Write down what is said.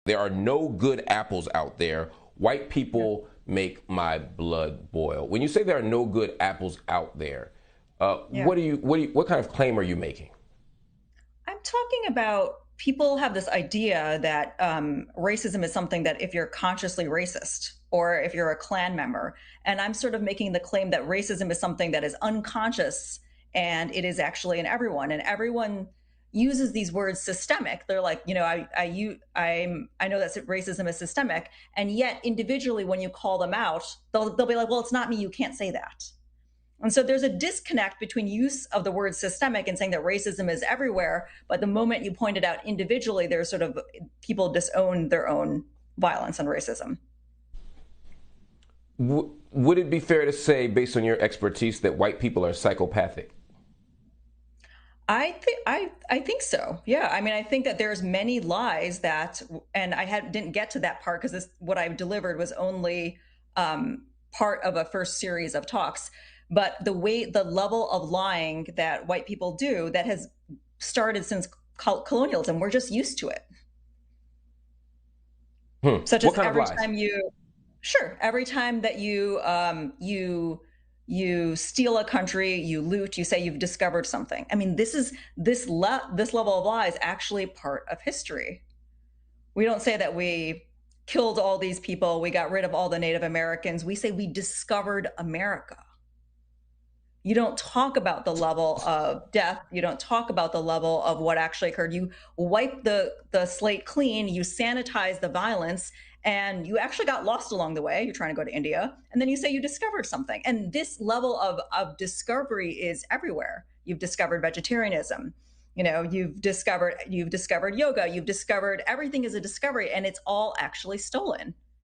There are no good apples out there. White Yeah. people make my blood boil. When you say there are no good apples out there, Yeah. what kind of claim are you making? I'm talking about people have this idea that racism is something that if you're consciously racist or if you're a Klan member, and I'm sort of making the claim that racism is something that is unconscious and it is actually in everyone, and everyone uses these words systemic. They're like, I know that racism is systemic, and yet individually, when you call them out, they'll be like, well, it's not me. You can't say that. And so there's a disconnect between use of the word systemic and saying that racism is everywhere. But the moment you point it out individually, there's sort of people disown their own violence and racism. Would it be fair to say, based on your expertise, that white people are psychopathic? I think so. Yeah. I mean, I think that there's many lies that, and didn't get to that part because this what I delivered was only part of a first series of talks. But the level of lying that white people do that has started since colonialism, we're just used to it. Such What as kind of lies? every time that you steal a country, you loot, you say you've discovered something. I mean, this level of lie is actually part of history. We don't say that we killed all these people, we got rid of all the Native Americans. We say we discovered America. You don't talk about the level of death. You don't talk about the level of what actually occurred. You wipe the slate clean, you sanitize the violence, and you actually got lost along the way. You're trying to go to India, and then you say you discovered something. And this level of discovery is everywhere. You've discovered vegetarianism. You've discovered yoga. You've discovered everything is a discovery, and it's all actually stolen.